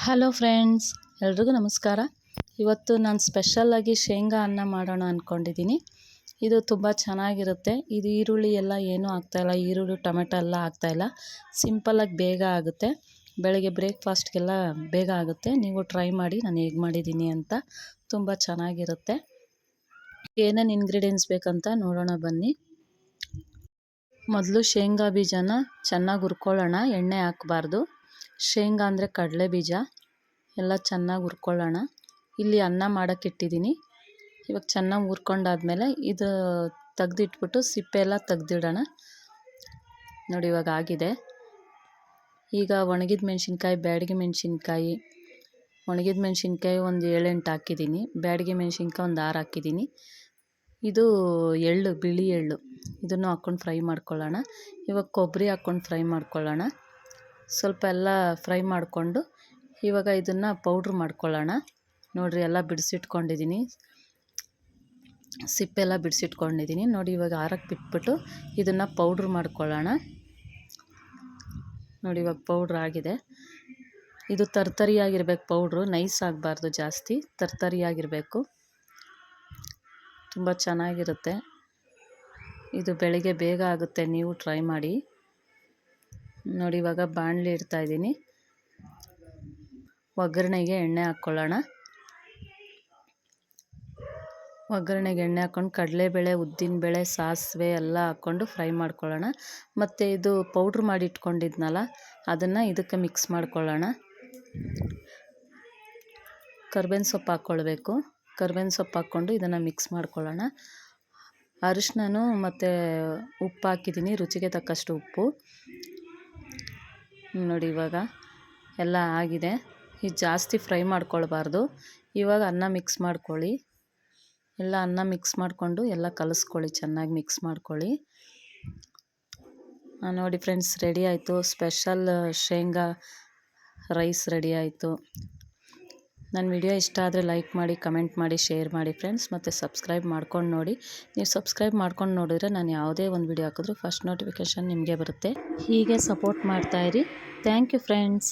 Hello friends, ಎಲ್ರಿಗೂ ನಮಸ್ಕಾರ. ಇವತ್ತು ನಾನು ಸ್ಪೆಷಲ್ಲಾಗಿ ಶೇಂಗಾ ಅನ್ನ ಮಾಡೋಣ ಅಂದ್ಕೊಂಡಿದ್ದೀನಿ. ಇದು ತುಂಬ ಚೆನ್ನಾಗಿರುತ್ತೆ. ಇದು ಈರುಳ್ಳಿ ಎಲ್ಲ ಏನೂ ಆಗ್ತಾಯಿಲ್ಲ, ಈರುಳ್ಳಿ ಟೊಮೆಟೊ ಎಲ್ಲ ಆಗ್ತಾಯಿಲ್ಲ. ಸಿಂಪಲ್ಲಾಗಿ ಬೇಗ ಆಗುತ್ತೆ. ಬೆಳಗ್ಗೆ ಬ್ರೇಕ್ಫಾಸ್ಟ್ಗೆಲ್ಲ ಬೇಗ ಆಗುತ್ತೆ. ನೀವು ಟ್ರೈ ಮಾಡಿ ನಾನು ಹೇಗೆ ಮಾಡಿದ್ದೀನಿ ಅಂತ. ತುಂಬ ಚೆನ್ನಾಗಿರುತ್ತೆ. ಏನೇನು ಇಂಗ್ರೀಡಿಯೆಂಟ್ಸ್ ಬೇಕಂತ ನೋಡೋಣ ಬನ್ನಿ. ಮೊದಲು ಶೇಂಗಾ ಬೀಜನ ಚೆನ್ನಾಗಿ ಹುರ್ಕೊಳ್ಳೋಣ, ಎಣ್ಣೆ ಹಾಕಬಾರ್ದು. ಶೇಂಗಾ ಅಂದರೆ ಕಡಲೆ ಬೀಜ ಎಲ್ಲ ಚೆನ್ನಾಗಿ ಹುರ್ಕೊಳ್ಳೋಣ. ಇಲ್ಲಿ ಅನ್ನ ಮಾಡೋಕ್ಕೆ ಇಟ್ಟಿದ್ದೀನಿ. ಇವಾಗ ಚೆನ್ನಾಗಿ ಹುರ್ಕೊಂಡಾದ್ಮೇಲೆ ಇದು ತೆಗ್ದಿಟ್ಬಿಟ್ಟು ಸಿಪ್ಪೆ ಎಲ್ಲ ತೆಗ್ದಿಡೋಣ. ನೋಡಿ ಇವಾಗ ಆಗಿದೆ. ಈಗ ಒಣಗಿದ ಮೆಣಸಿನ್ಕಾಯಿ, ಬ್ಯಾಡಗಿ ಮೆಣಸಿನ್ಕಾಯಿ, ಒಣಗಿದ ಮೆಣಸಿನ್ಕಾಯಿ ಒಂದು 7-8 ಹಾಕಿದ್ದೀನಿ. ಬ್ಯಾಡಗಿ ಮೆಣಸಿನ್ಕಾಯಿ ಒಂದು 6 ಹಾಕಿದ್ದೀನಿ. ಇದು ಎಳ್ಳು, ಬಿಳಿ ಎಳ್ಳು, ಇದನ್ನು ಹಾಕ್ಕೊಂಡು ಫ್ರೈ ಮಾಡ್ಕೊಳ್ಳೋಣ. ಇವಾಗ ಕೊಬ್ಬರಿ ಹಾಕ್ಕೊಂಡು ಫ್ರೈ ಮಾಡ್ಕೊಳ್ಳೋಣ. ಸ್ವಲ್ಪ ಎಲ್ಲ ಫ್ರೈ ಮಾಡಿಕೊಂಡು ಇವಾಗ ಇದನ್ನು ಪೌಡ್ರ್ ಮಾಡ್ಕೊಳ್ಳೋಣ. ನೋಡಿರಿ, ಎಲ್ಲ ಬಿಡಿಸಿಟ್ಕೊಂಡಿದ್ದೀನಿ, ಸಿಪ್ಪೆಲ್ಲ ಬಿಡಿಸಿಟ್ಕೊಂಡಿದ್ದೀನಿ. ನೋಡಿ ಇವಾಗ ಆರಕ್ಕೆ ಬಿಟ್ಬಿಟ್ಟು ಇದನ್ನು ಪೌಡ್ರ್ ಮಾಡ್ಕೊಳ್ಳೋಣ. ನೋಡಿ ಇವಾಗ ಪೌಡ್ರ್ ಆಗಿದೆ. ಇದು ತರ್ತರಿಯಾಗಿರ್ಬೇಕು ಪೌಡ್ರು, ನೈಸ್ ಆಗಬಾರ್ದು, ಜಾಸ್ತಿ ತರ್ತರಿಯಾಗಿರಬೇಕು. ತುಂಬ ಚೆನ್ನಾಗಿರುತ್ತೆ. ಇದು ಬೆಳಗ್ಗೆ ಬೇಗ ಆಗುತ್ತೆ, ನೀವು ಟ್ರೈ ಮಾಡಿ. ನೋಡಿ ಇವಾಗ ಬಾಣಲಿ ಇಡ್ತಾಯಿದ್ದೀನಿ. ಒಗ್ಗರಣೆಗೆ ಎಣ್ಣೆ ಹಾಕ್ಕೊಳ್ಳೋಣ. ಒಗ್ಗರಣೆಗೆ ಎಣ್ಣೆ ಹಾಕ್ಕೊಂಡು ಕಡಲೆಬೇಳೆ, ಉದ್ದಿನಬೇಳೆ, ಸಾಸಿವೆ ಎಲ್ಲ ಹಾಕ್ಕೊಂಡು ಫ್ರೈ ಮಾಡ್ಕೊಳ್ಳೋಣ. ಮತ್ತು ಇದು ಪೌಡ್ರ್ ಮಾಡಿ ಇಟ್ಕೊಂಡಿದ್ನಲ್ಲ, ಅದನ್ನು ಇದಕ್ಕೆ ಮಿಕ್ಸ್ ಮಾಡ್ಕೊಳ್ಳೋಣ. ಕರ್ಬೇವಿನ ಸೊಪ್ಪು ಹಾಕ್ಕೊಳ್ಬೇಕು. ಕರ್ಬೇವಿನ ಸೊಪ್ಪು ಹಾಕ್ಕೊಂಡು ಇದನ್ನು ಮಿಕ್ಸ್ ಮಾಡ್ಕೊಳ್ಳೋಣ. ಅರಿಶಿನ ಮತ್ತು ಉಪ್ಪು ಹಾಕಿದ್ದೀನಿ, ರುಚಿಗೆ ತಕ್ಕಷ್ಟು ಉಪ್ಪು. ನೋಡಿ ಇವಾಗ ಎಲ್ಲ ಆಗಿದೆ. ಇದು ಜಾಸ್ತಿ ಫ್ರೈ ಮಾಡ್ಕೊಳ್ಬಾರ್ದು. ಇವಾಗ ಅನ್ನ ಮಿಕ್ಸ್ ಮಾಡ್ಕೊಳ್ಳಿ. ಎಲ್ಲ ಅನ್ನ ಮಿಕ್ಸ್ ಮಾಡಿಕೊಂಡು ಎಲ್ಲ ಕಲಿಸ್ಕೊಳ್ಳಿ, ಚೆನ್ನಾಗಿ ಮಿಕ್ಸ್ ಮಾಡ್ಕೊಳ್ಳಿ. ನೋಡಿ ಫ್ರೆಂಡ್ಸ್, ರೆಡಿ ಆಯಿತು. ಸ್ಪೆಷಲ್ ಶೇಂಗಾ ರೈಸ್ ರೆಡಿ ಆಯಿತು. ನನ್ನ ವಿಡಿಯೋ ಇಷ್ಟ ಆದರೆ ಲೈಕ್ ಮಾಡಿ, ಕಮೆಂಟ್ ಮಾಡಿ, ಶೇರ್ ಮಾಡಿ ಫ್ರೆಂಡ್ಸ್. ಮತ್ತು ಸಬ್ಸ್ಕ್ರೈಬ್ ಮಾಡ್ಕೊಂಡು ನೋಡಿ. ನೀವು ಸಬ್ಸ್ಕ್ರೈಬ್ ಮಾಡ್ಕೊಂಡು ನೋಡಿದರೆ ನಾನು ಯಾವುದೇ ಒಂದು ವಿಡಿಯೋ ಹಾಕಿದ್ರೂ ಫಸ್ಟ್ ನೋಟಿಫಿಕೇಷನ್ ನಿಮಗೆ ಬರುತ್ತೆ. ಹೀಗೆ ಸಪೋರ್ಟ್ ಮಾಡ್ತಾಯಿರಿ. Thank you friends.